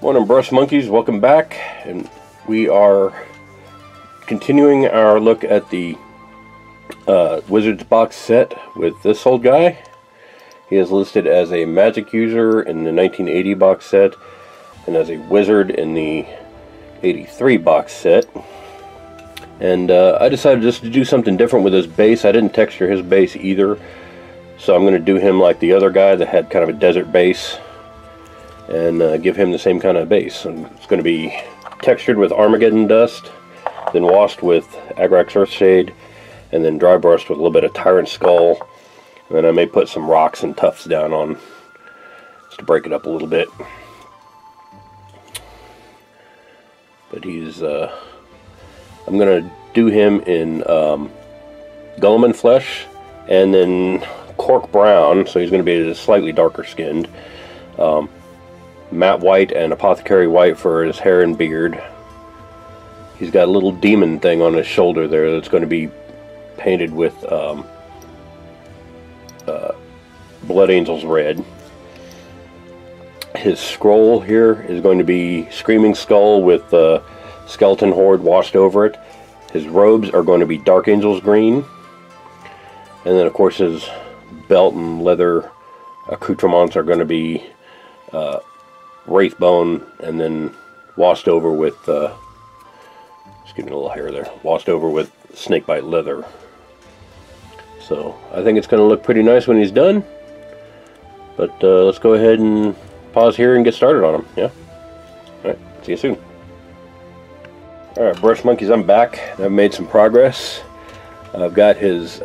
Morning, brush monkeys, welcome back, and we are continuing our look at the Wizards box set with this old guy. He is listed as a Magic user in the 1980 box set and as a Wizard in the 83 box set. And I decided just to do something different with his base. I didn't texture his base either, so I'm going to do him like the other guy that had kind of a desert base and give him the same kind of base. And it's going to be textured with Armageddon dust, then washed with Agrax Earthshade, and then dry brushed with a little bit of Tyrant Skull. And then I may put some rocks and tufts down on just to break it up a little bit. But he's I'm gonna do him in Guilliman flesh and then cork brown, so he's gonna be slightly darker skinned. Matte white and apothecary white for his hair and beard. He's got a little demon thing on his shoulder there that's going to be painted with Blood Angel's red. His scroll here is going to be Screaming Skull with Skeleton Horde washed over it. His robes are going to be Dark Angel's green. And then of course his belt and leather accoutrements are going to be Wraithbone, and then washed over with just give me a little hair there, washed over with snakebite leather. So I think it's going to look pretty nice when he's done. But let's go ahead and pause here and get started on him. Yeah. Alright, see you soon. Alright, brush monkeys, I'm back. I've made some progress. I've got his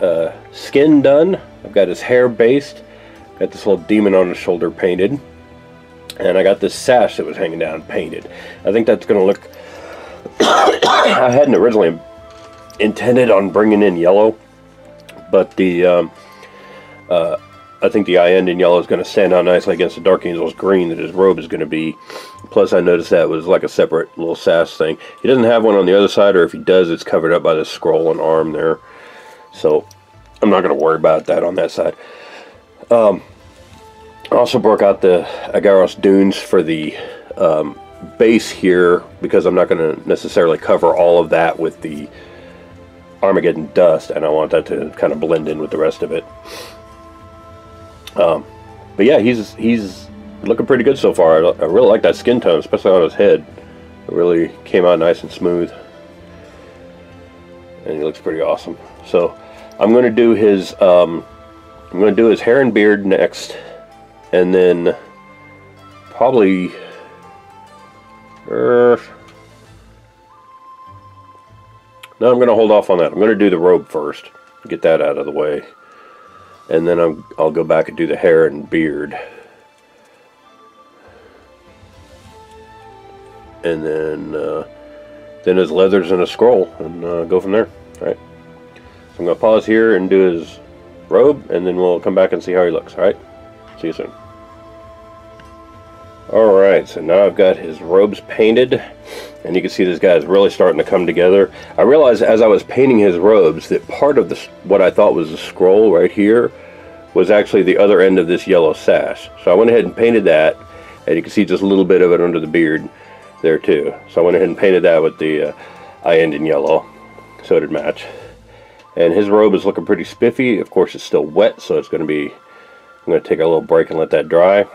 skin done. I've got his hair based. Got this little demon on his shoulder painted. And I got this sash that was hanging down painted. I think that's going to look... I hadn't originally intended on bringing in yellow, but the I think the eye end in yellow is going to stand out nicely against the Dark Angel's green that his robe is going to be. Plus I noticed that was like a separate little sash thing. He doesn't have one on the other side, or if he does, it's covered up by the scroll and arm there. So I'm not going to worry about that on that side. I also broke out the Agaros Dunes for the base here, because I'm not going to necessarily cover all of that with the Armageddon dust, and I want that to kind of blend in with the rest of it. But yeah, he's looking pretty good so far. I really like that skin tone, especially on his head. It really came out nice and smooth, and he looks pretty awesome. So I'm going to do his hair and beard next. And then probably no, I'm going to hold off on that. I'm going to do the robe first, get that out of the way, and then I'll go back and do the hair and beard, and then his leathers and a scroll, and go from there. All right. So I'm going to pause here and do his robe, and then we'll come back and see how he looks. All right. See you soon. Alright, so now I've got his robes painted, and you can see this guy is really starting to come together. I realized as I was painting his robes that part of what I thought was the scroll right here was actually the other end of this yellow sash. So I went ahead and painted that, and you can see just a little bit of it under the beard there too. So I went ahead and painted that with the eye end in yellow, so it'd match. And his robe is looking pretty spiffy. Of course it's still wet, so it's going to be... I'm going to take a little break and let that dry.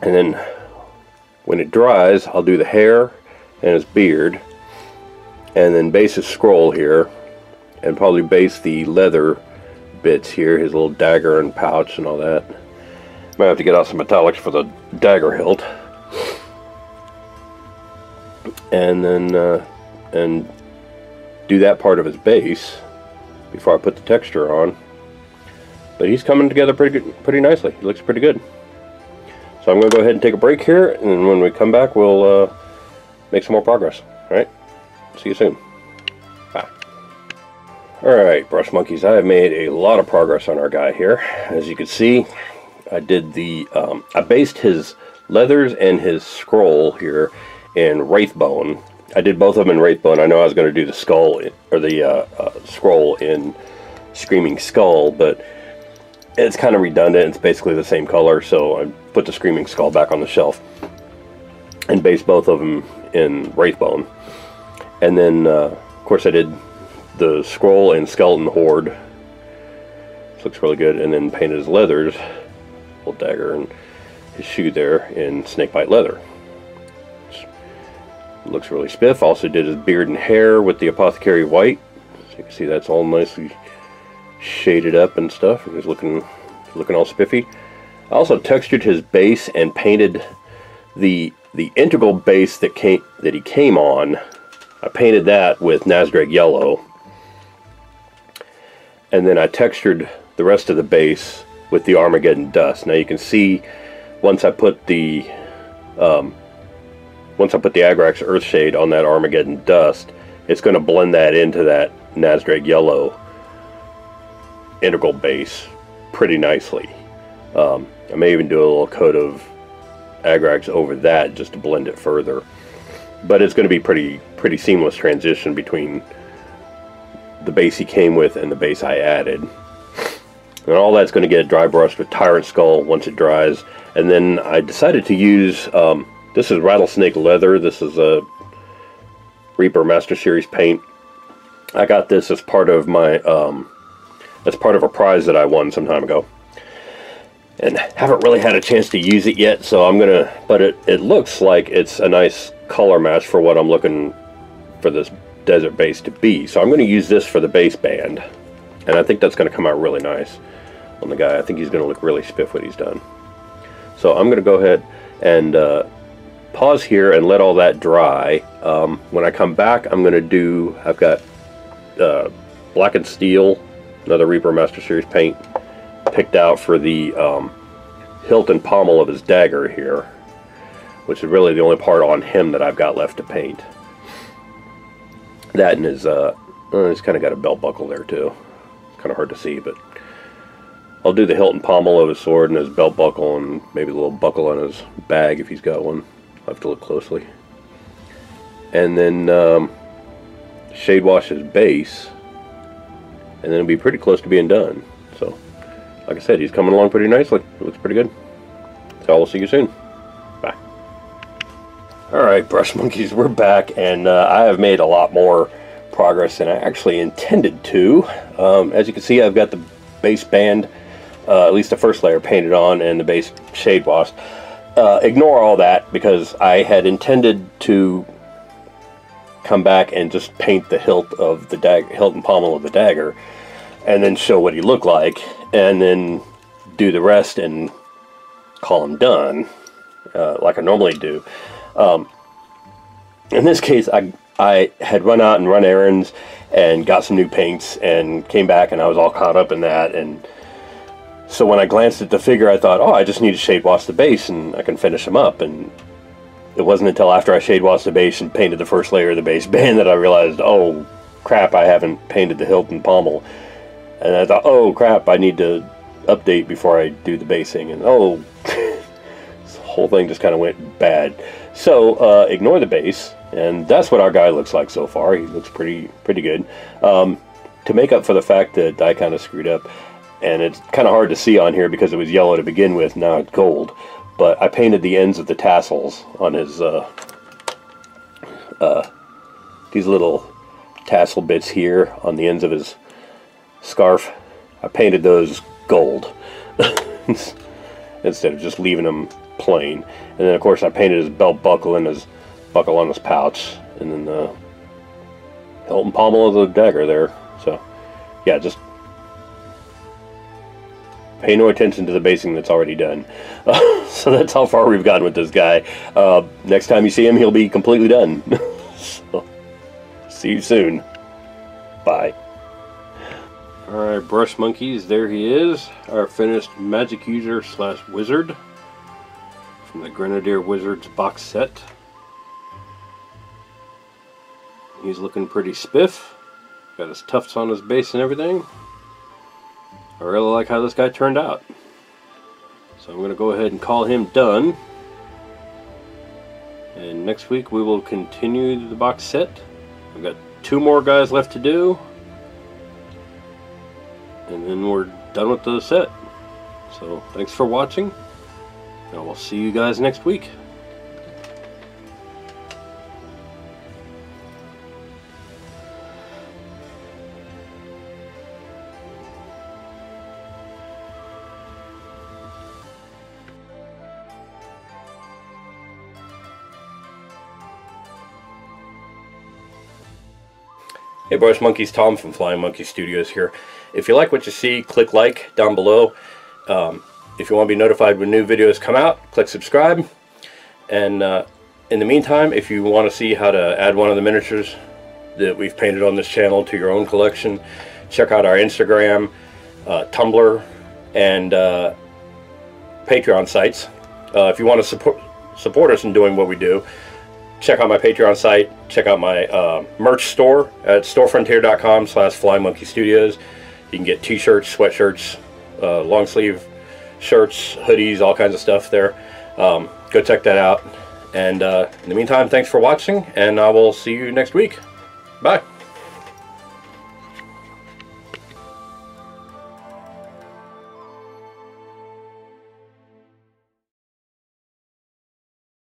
And then when it dries, I'll do the hair and his beard, and then base his scroll here, and probably base the leather bits here, his little dagger and pouch and all that. Might have to get out some metallics for the dagger hilt. And then and do that part of his base before I put the texture on. But he's coming together pretty nicely. He looks pretty good. So I'm going to go ahead and take a break here, and then when we come back, we'll make some more progress. Alright? See you soon. Bye. Alright, brush monkeys, I have made a lot of progress on our guy here. As you can see, I did the... I based his leathers and his scroll here in Wraithbone. I did both of them in Wraithbone. I know I was going to do the skull, or the scroll in Screaming Skull, but it's kind of redundant. It's basically the same color, so I put the Screaming Skull back on the shelf. and base both of them in Wraithbone. And then, of course, I did the Scroll and Skeleton Horde. This looks really good. And then painted his leathers, little dagger, and his shoe there in Snakebite leather. Looks really spiff. Also did his beard and hair with the Apothecary white. So you can see that's all nicely shaded up and stuff. He's looking all spiffy. I also textured his base and painted the integral base that he came on. I painted that with Nazdrake yellow, and then I textured the rest of the base with the Armageddon dust. Now you can see once I put the Agrax Earthshade on that Armageddon dust, it's going to blend that into that Nazdrake yellow integral base pretty nicely. I may even do a little coat of Agrax over that just to blend it further. But it's going to be pretty seamless transition between the base he came with and the base I added. And all that's going to get dry brushed with Tyrant Skull once it dries. And then I decided to use, this is Rattlesnake Leather. This is a Reaper Master Series paint. I got this as part of my, as part of a prize that I won some time ago. And haven't really had a chance to use it yet, so I'm gonna, but it looks like it's a nice color match for what I'm looking for this desert base to be. So I'm going to use this for the base band, and I think that's going to come out really nice on the guy. I think he's going to look really spiff when he's done. So I'm going to go ahead and pause here and let all that dry. When I come back, I'm going to do, I've got Black and Steel, another Reaper Master Series paint, picked out for the hilt and pommel of his dagger here, which is really the only part on him that I've got left to paint. That and his, he's kind of got a belt buckle there too. It's kind of hard to see, but I'll do the hilt and pommel of his sword and his belt buckle, and maybe a little buckle on his bag if he's got one. I'll have to look closely. And then shade wash his base, and then it'll be pretty close to being done. So, like I said, he's coming along pretty nicely. It looks pretty good. So I'll see you soon. Bye. Alright, Brush Monkeys, we're back, and I have made a lot more progress than I actually intended to. As you can see, I've got the base band, at least the first layer, painted on, and the base shade washed. Ignore all that, because I had intended to come back and just paint the hilt of the dagger, hilt and pommel of the dagger, and then show what he looked like, and then do the rest and call him done, like I normally do. In this case, I had run out and run errands and got some new paints and came back, and I was all caught up in that. And so when I glanced at the figure, I thought, oh, I just need to shade wash the base and I can finish him up. And it wasn't until after I shade washed the base and painted the first layer of the base band that I realized, oh crap, I haven't painted the hilt and pommel. And I thought, oh crap, I need to update before I do the basing. And oh, this whole thing just kind of went bad. So ignore the base, and that's what our guy looks like so far. He looks pretty good. To make up for the fact that I kind of screwed up, and it's kind of hard to see on here because it was yellow to begin with, now it's gold. But I painted the ends of the tassels on his, these little tassel bits here on the ends of his scarf. I painted those gold instead of just leaving them plain. And then of course I painted his belt buckle and his buckle on his pouch, and then the hilt and pommel of the dagger there. So yeah, just pay no attention to the basing that's already done. So that's how far we've gotten with this guy. Next time you see him, he'll be completely done. So see you soon. Bye. Alright, Brush Monkeys, there he is, our finished magic user / wizard from the Grenadier Wizards box set. He's looking pretty spiff. Got his tufts on his base and everything. I really like how this guy turned out. So I'm going to go ahead and call him done. And next week we will continue the box set. I've got 2 more guys left to do, and then we're done with the set. So thanks for watching, and we'll see you guys next week. Hey Brush Monkeys, Tom from Flying Monkey Studios here. If you like what you see, click like down below. If you want to be notified when new videos come out, click subscribe. And in the meantime, if you want to see how to add one of the miniatures that we've painted on this channel to your own collection, check out our Instagram, Tumblr, and Patreon sites. If you want to support us in doing what we do, check out my Patreon site, check out my merch store at storefrontier.com/flymonkeystudios. You can get t-shirts, sweatshirts, long sleeve shirts, hoodies, all kinds of stuff there. Go check that out. And in the meantime, thanks for watching, and I will see you next week. Bye.